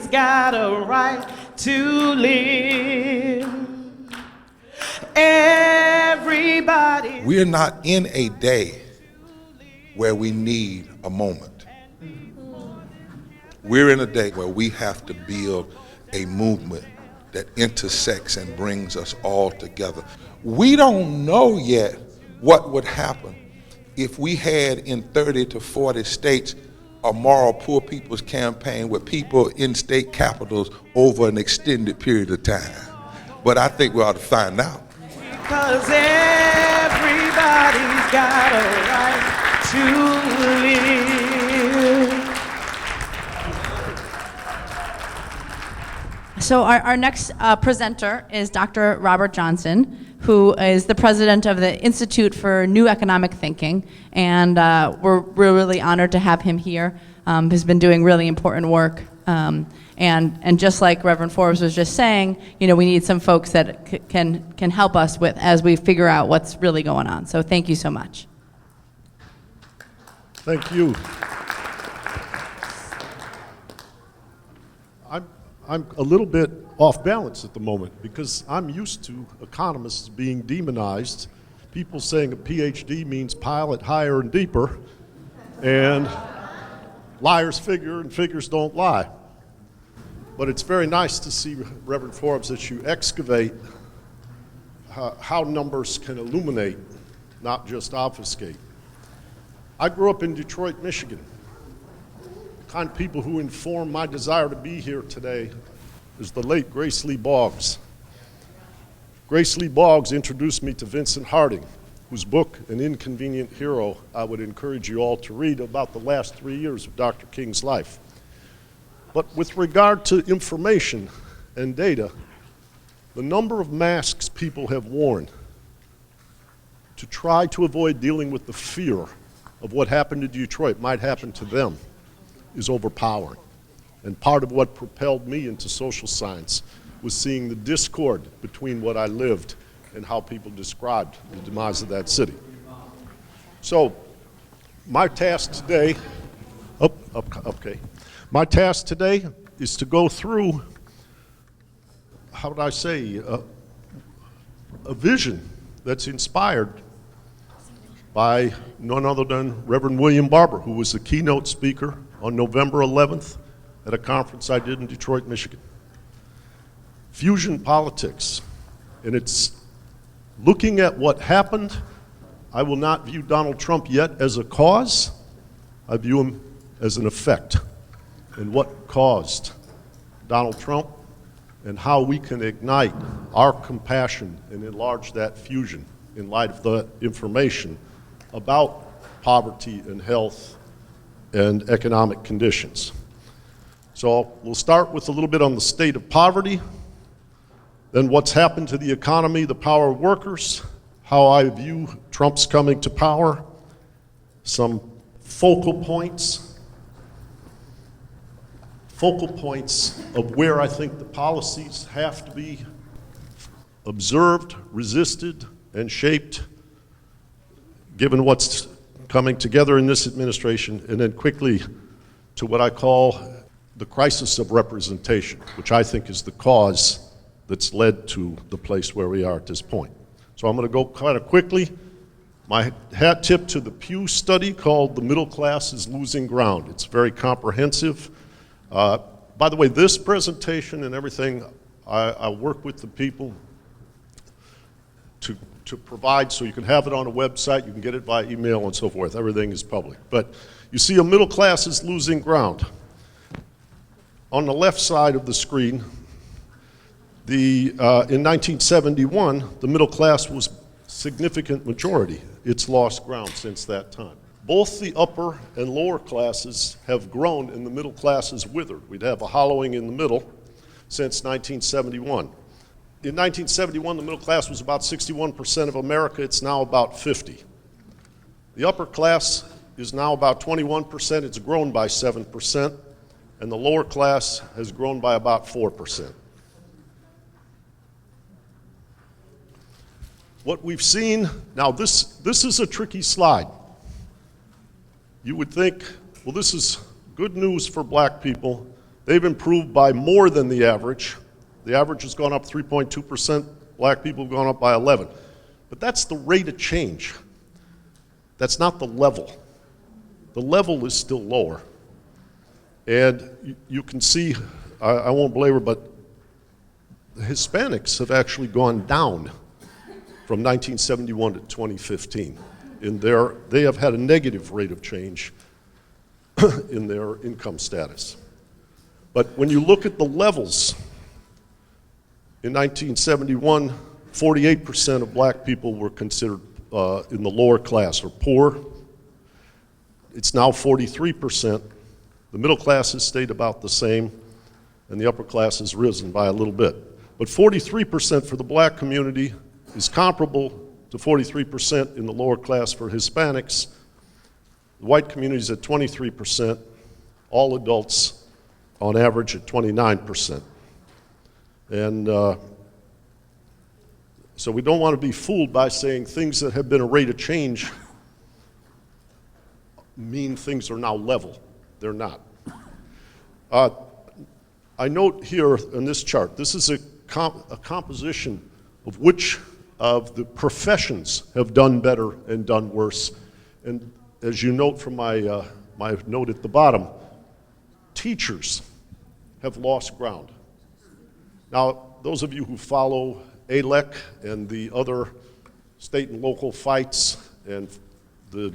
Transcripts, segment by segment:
Everybody's got a right to live. Everybody. We're not in a day where we need a moment. We're in a day where we have to build a movement that intersects and brings us all together. We don't know yet what would happen if we had in 30 to 40 states a moral poor people's campaign with people in state capitals over an extended period of time. But I think we ought to find out. Because everybody's got a right to live. So our next presenter is Dr. Robert Johnson, who is the president of the Institute for New Economic Thinking, and we're really honored to have him here. He's been doing really important work, and just like Reverend Forbes was just saying, you know, we need some folks that can help us with as we figure out what's really going on. So thank you so much. Thank you. I'm a little bit off balance at the moment because I'm used to economists being demonized, people saying a PhD means pilot higher and deeper, and liars figure and figures don't lie. But it's very nice to see, Reverend Forbes, that you excavate how numbers can illuminate, not just obfuscate. I grew up in Detroit, Michigan. The kind of people who informed my desire to be here today is the late Grace Lee Boggs. Grace Lee Boggs introduced me to Vincent Harding, whose book, An Inconvenient Hero, I would encourage you all to read about the last 3 years of Dr. King's life. But with regard to information and data, the number of masks people have worn to try to avoid dealing with the fear of what happened to Detroit might happen to them is overpowering. And part of what propelled me into social science was seeing the discord between what I lived and how people described the demise of that city. So my task today, my task today is to go through, how would I say, a vision that's inspired by none other than Reverend William Barber, who was the keynote speaker on November 11th at a conference I did in Detroit, Michigan. Fusion politics, and it's looking at what happened. I will not view Donald Trump yet as a cause. I view him as an effect, and what caused Donald Trump and how we can ignite our compassion and enlarge that fusion in light of the information about poverty and health and economic conditions. So we'll start with a little bit on the state of poverty, then what's happened to the economy, the power of workers, how I view Trump's coming to power, some focal points of where I think the policies have to be observed, resisted, and shaped, given what's coming together in this administration, and then quickly to what I call the crisis of representation, which I think is the cause that's led to the place where we are at this point. So I'm going to go kind of quickly. My hat tip to the Pew study called The Middle Class is Losing Ground. It's very comprehensive. By the way, this presentation and everything, I work with the people to provide, so you can have it on a website, you can get it by email and so forth. Everything is public. But you see a middle class is losing ground. On the left side of the screen, in 1971, the middle class was significant majority. It's lost ground since that time. Both the upper and lower classes have grown and the middle class has withered. We'd have a hollowing in the middle since 1971. In 1971, the middle class was about 61% of America. It's now about 50%. The upper class is now about 21%. It's grown by 7%. And the lower class has grown by about 4%. What we've seen, now this is a tricky slide. You would think, well, this is good news for black people They've improved by more than the average. The average has gone up 3.2%. Black people have gone up by 11. But that's the rate of change. That's not the level. The level is still lower. And you can see, I won't belabor, but the Hispanics have actually gone down from 1971 to 2015. They have had a negative rate of change in their income status. But when you look at the levels, in 1971, 48% of black people were considered in the lower class or poor. It's now 43%. The middle class has stayed about the same, and the upper class has risen by a little bit. But 43% for the black community is comparable to 43% in the lower class for Hispanics. The white community is at 23%, all adults on average at 29%. And so we don't want to be fooled by saying things that have been a rate of change mean things are now level. They're not. I note here in this chart, this is a composition of which of the professions have done better and done worse. And as you note from my note at the bottom, teachers have lost ground. Now, those of you who follow ALEC and the other state and local fights and the,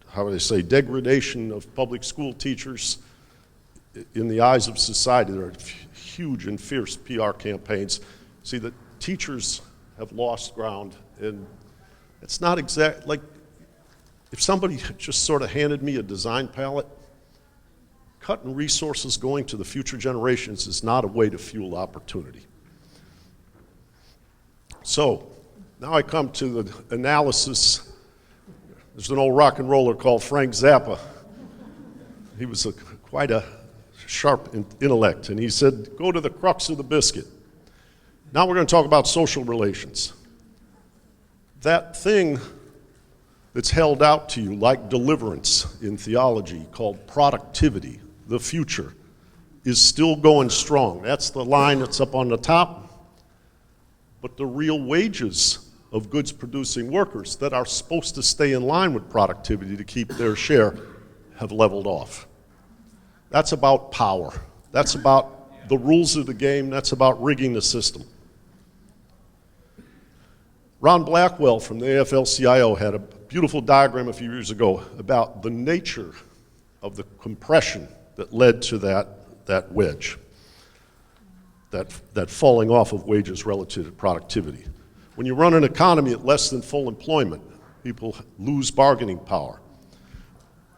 how would I say, degradation of public school teachers in the eyes of society, there are huge and fierce PR campaigns. See that teachers have lost ground, and it's not exact, like if somebody just sort of handed me a design palette, cutting resources going to the future generations is not a way to fuel opportunity. So now I come to the analysis. There's an old rock and roller called Frank Zappa. He was quite a sharp intellect, and he said, go to the crux of the biscuit. Now we're going to talk about social relations. That thing that's held out to you like deliverance in theology called productivity, the future, is still going strong. That's the line that's up on the top. But the real wages of goods producing workers that are supposed to stay in line with productivity to keep their share have leveled off. That's about power. That's about the rules of the game. That's about rigging the system. Ron Blackwell from the AFL-CIO had a beautiful diagram a few years ago about the nature of the compression that led to that wedge, that falling off of wages relative to productivity. When you run an economy at less than full employment, people lose bargaining power.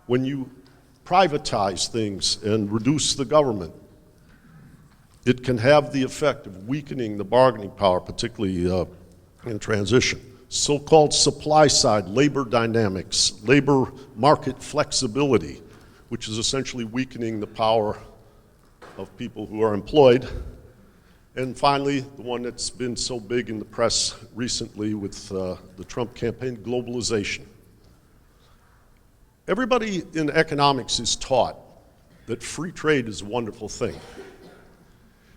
When you privatize things and reduce the government, it can have the effect of weakening the bargaining power, particularly in transition. So-called supply side labor dynamics, labor market flexibility, which is essentially weakening the power of people who are employed. And finally, the one that's been so big in the press recently with the Trump campaign, globalization. Everybody in economics is taught that free trade is a wonderful thing.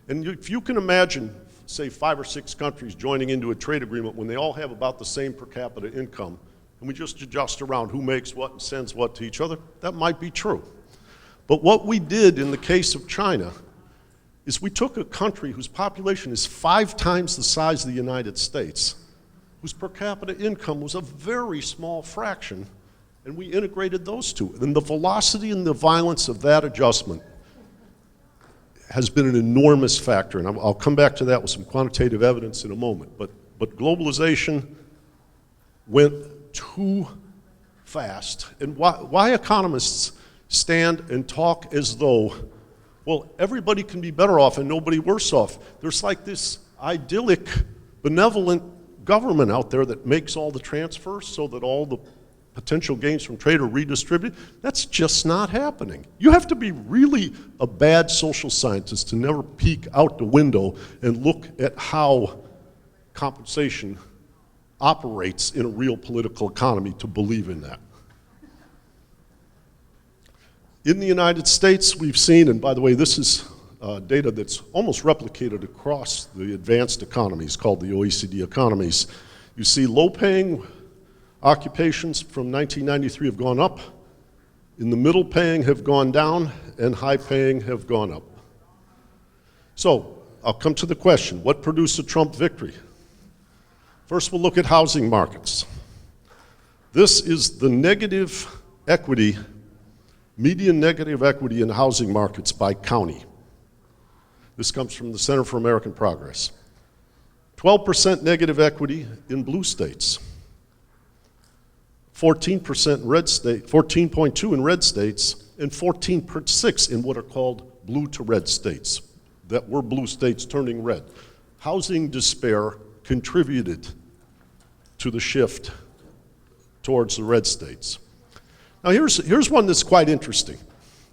And if you can imagine, say, 5 or 6 countries joining into a trade agreement when they all have about the same per capita income, and we just adjust around who makes what and sends what to each other, that might be true. But what we did in the case of China is we took a country whose population is 5 times the size of the United States, whose per capita income was a very small fraction, and we integrated those two. And the velocity and the violence of that adjustment has been an enormous factor, and I'll come back to that with some quantitative evidence in a moment. But globalization went too fast. And why economists stand and talk as though, well, everybody can be better off and nobody worse off. There's like this idyllic, benevolent government out there that makes all the transfers so that all the potential gains from trade are redistributed. That's just not happening. You have to be really a bad social scientist to never peek out the window and look at how compensation operates in a real political economy to believe in that. In the United States, we've seen, and by the way, this is data that's almost replicated across the advanced economies, called the OECD economies. You see low-paying occupations from 1993 have gone up, in the middle paying have gone down, and high paying have gone up. So, I'll come to the question, what produced a Trump victory? First, we'll look at housing markets. This is the negative equity, median negative equity in housing markets by county. This comes from the Center for American Progress. 12% negative equity in blue states. 14% in red states, 14.2 in red states, and 14.6 in what are called blue to red states, that were blue states turning red. Housing despair contributed to the shift towards the red states. Now here's one that's quite interesting,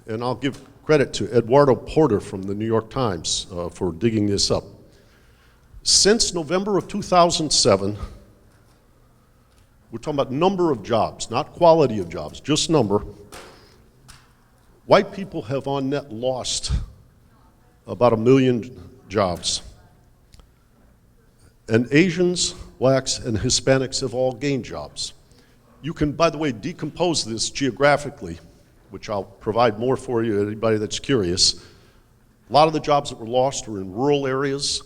and I'll give credit to Eduardo Porter from the New York Times for digging this up. Since November of 2007, we're talking about number of jobs, not quality of jobs, just number. White people have on net lost about 1 million jobs. And Asians, blacks, and Hispanics have all gained jobs. You can, by the way, decompose this geographically, which I'll provide more for you, anybody that's curious. A lot of the jobs that were lost were in rural areas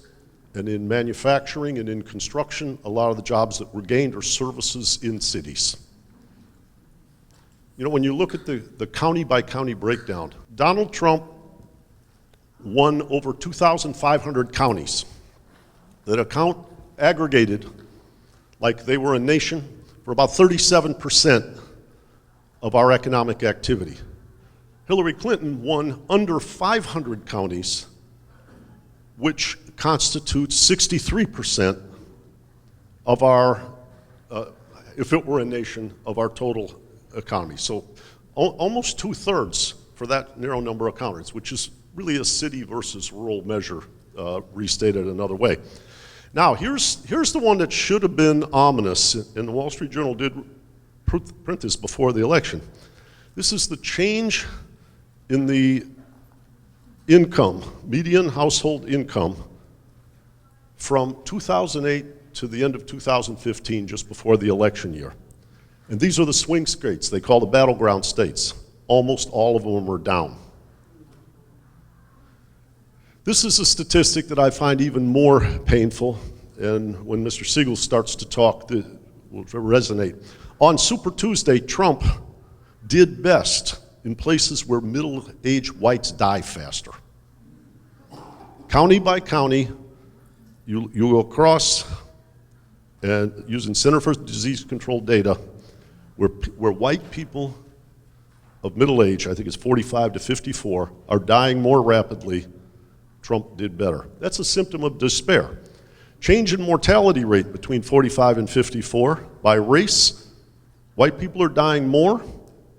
and in manufacturing and in construction. A lot of the jobs that were gained are services in cities. You know, when you look at the county by county breakdown, Donald Trump won over 2,500 counties that account aggregated like they were a nation for about 37% of our economic activity. Hillary Clinton won under 500 counties, which constitutes 63% of our, if it were a nation, of our total economy. So almost 2/3 for that narrow number of counties, which is really a city versus rural measure, restated another way. Now, here's the one that should have been ominous, and the Wall Street Journal did print this before the election. This is the change in the income, median household income, from 2008 to the end of 2015, just before the election year. And these are the swing states, they call the battleground states. Almost all of them are down. This is a statistic that I find even more painful, and when Mr. Siegel starts to talk, it will resonate. On Super Tuesday, Trump did best in places where middle-aged whites die faster. County by county, you go across, and using Center for Disease Control data, where white people of middle age, I think it's 45 to 54, are dying more rapidly, Trump did better. That's a symptom of despair. Change in mortality rate between 45 and 54. By race, white people are dying more.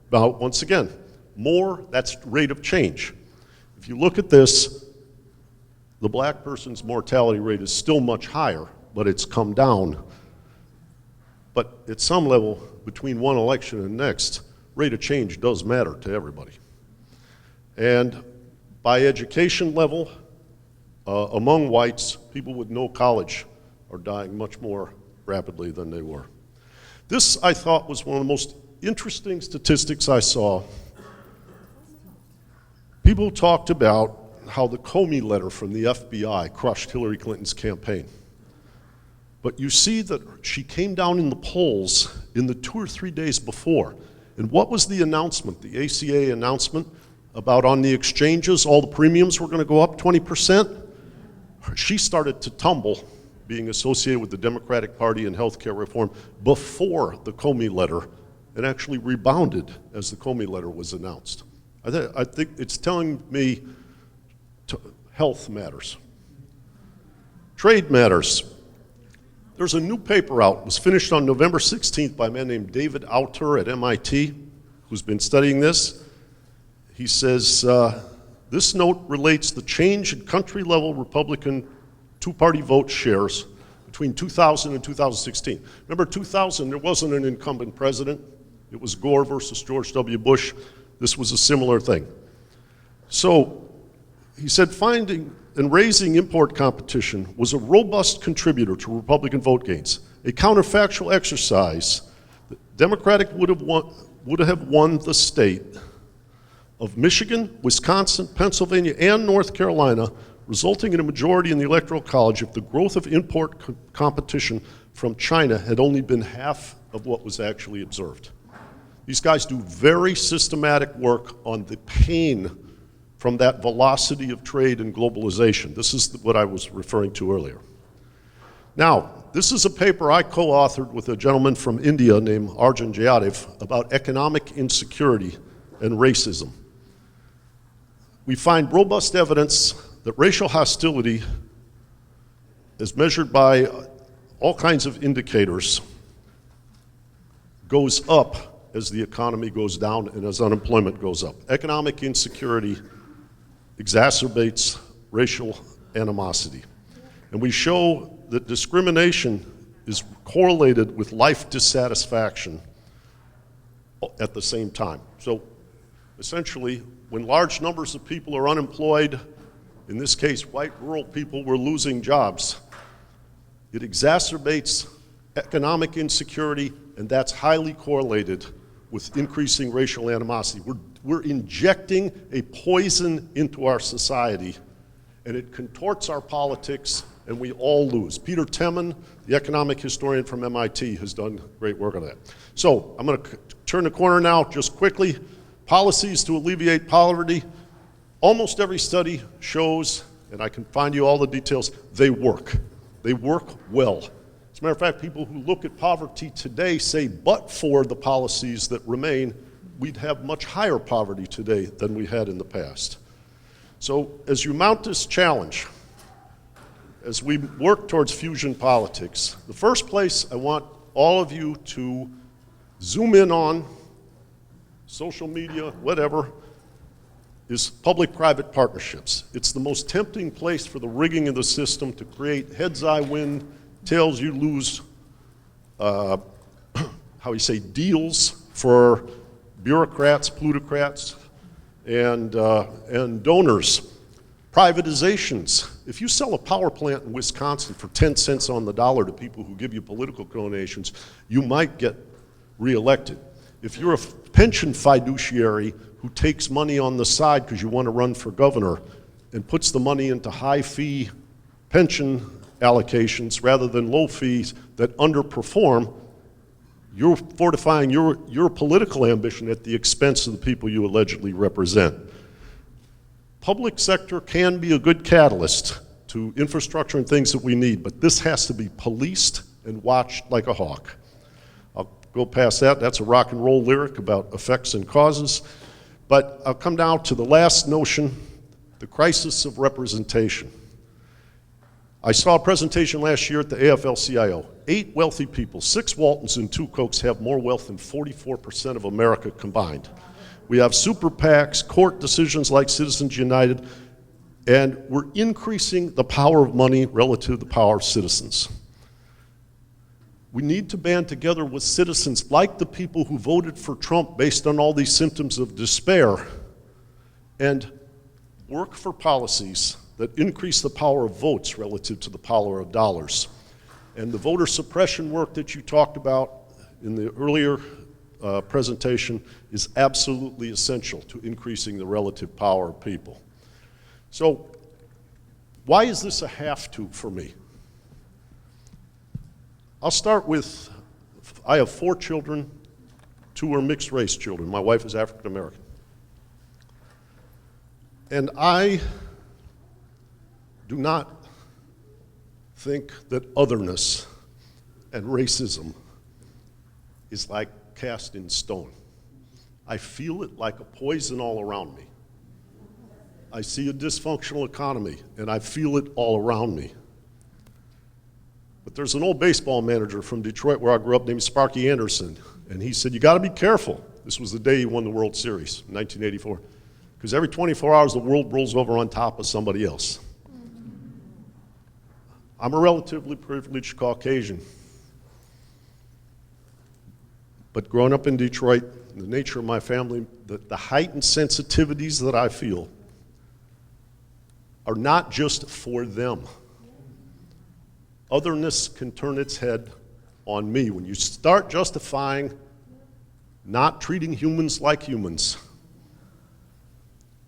Now, once again, more, that's rate of change. If you look at this, the black person's mortality rate is still much higher, but it's come down. But at some level, between one election and next, rate of change does matter to everybody. And by education level, among whites, people with no college are dying much more rapidly than they were. This, I thought, was one of the most interesting statistics I saw. People talked about how the Comey letter from the FBI crushed Hillary Clinton's campaign. But you see that she came down in the polls in the 2 or 3 days before. And what was the announcement, the ACA announcement about on the exchanges, all the premiums were going to go up 20%? She started to tumble, being associated with the Democratic Party and healthcare reform, before the Comey letter, and actually rebounded as the Comey letter was announced. I think it's telling me health matters. Trade matters. There's a new paper out. It was finished on November 16th by a man named David Autor at MIT, who's been studying this. He says, this note relates the change in country-level Republican two-party vote shares between 2000 and 2016. Remember 2000, there wasn't an incumbent president. It was Gore versus George W. Bush. this was a similar thing. So he said finding and raising import competition was a robust contributor to Republican vote gains. A counterfactual exercise, the Democratic would have won the state of Michigan, Wisconsin, Pennsylvania, and North Carolina, resulting in a majority in the Electoral College if the growth of import competition from China had only been half of what was actually observed. These guys do very systematic work on the pain from that velocity of trade and globalization. This is what I was referring to earlier. Now, this is a paper I co-authored with a gentleman from India named Arjun Jayadeva about economic insecurity and racism. We find robust evidence that racial hostility, as measured by all kinds of indicators, goes up as the economy goes down and as unemployment goes up. Economic insecurity exacerbates racial animosity. And we show that discrimination is correlated with life dissatisfaction at the same time. So essentially, when large numbers of people are unemployed, in this case, white rural people were losing jobs, it exacerbates economic insecurity, and that's highly correlated with increasing racial animosity. We're injecting a poison into our society, and it contorts our politics, and we all lose. Peter Temin, the economic historian from MIT, has done great work on that. So I'm going to turn the corner now just quickly. Policies to alleviate poverty. Almost every study shows, and I can find you all the details, they work. They work well. As a matter of fact, people who look at poverty today say, but for the policies that remain, we'd have much higher poverty today than we had in the past. So as you mount this challenge, as we work towards fusion politics, the first place I want all of you to zoom in on, social media, whatever, is public-private partnerships. It's the most tempting place for the rigging of the system to create heads I win, tails you lose, deals for bureaucrats, plutocrats, and donors. Privatizations. If you sell a power plant in Wisconsin for 10 cents on the dollar to people who give you political donations, you might get reelected. If you're a pension fiduciary who takes money on the side because you want to run for governor and puts the money into high-fee pension allocations rather than low fees that underperform, you're fortifying your political ambition at the expense of the people you allegedly represent. Public sector can be a good catalyst to infrastructure and things that we need, but this has to be policed and watched like a hawk. I'll go past that. That's a rock and roll lyric about effects and causes. But I'll come down to the last notion, the crisis of representation. I saw a presentation last year at the AFL-CIO. 8 wealthy people, 6 Waltons and 2 Kochs have more wealth than 44% of America combined. We have super PACs, court decisions like Citizens United, and we're increasing the power of money relative to the power of citizens. We need to band together with citizens like the people who voted for Trump based on all these symptoms of despair and work for policies that increase the power of votes relative to the power of dollars. And the voter suppression work that you talked about in the earlier presentation is absolutely essential to increasing the relative power of people. So why is this a have-to for me? I'll start with, I have 4 children, 2 are mixed race children. My wife is African American. And I do not think that otherness and racism is like cast in stone. I feel it like a poison all around me. I see a dysfunctional economy, and I feel it all around me. But there's an old baseball manager from Detroit where I grew up named Sparky Anderson, and he said, you gotta be careful. This was the day he won the World Series, 1984. Because every 24 hours the world rolls over on top of somebody else. I'm a relatively privileged Caucasian. But growing up in Detroit, the nature of my family, the heightened sensitivities that I feel are not just for them. Otherness can turn its head on me. When you start justifying not treating humans like humans,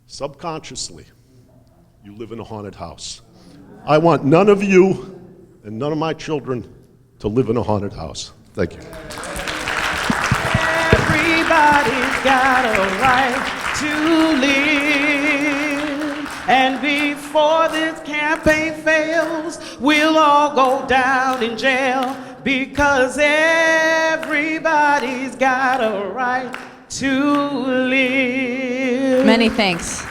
subconsciously, you live in a haunted house. I want none of you and none of my children to live in a haunted house. Thank you. Everybody's got a right to live. And before this campaign fails, we'll all go down in jail because everybody's got a right to live. Many thanks.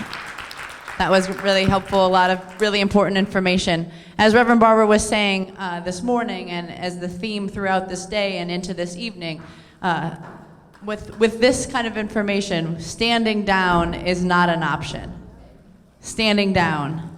That was really helpful, a lot of really important information. As Reverend Barber was saying this morning, and as the theme throughout this day and into this evening, with this kind of information, standing down is not an option. Standing down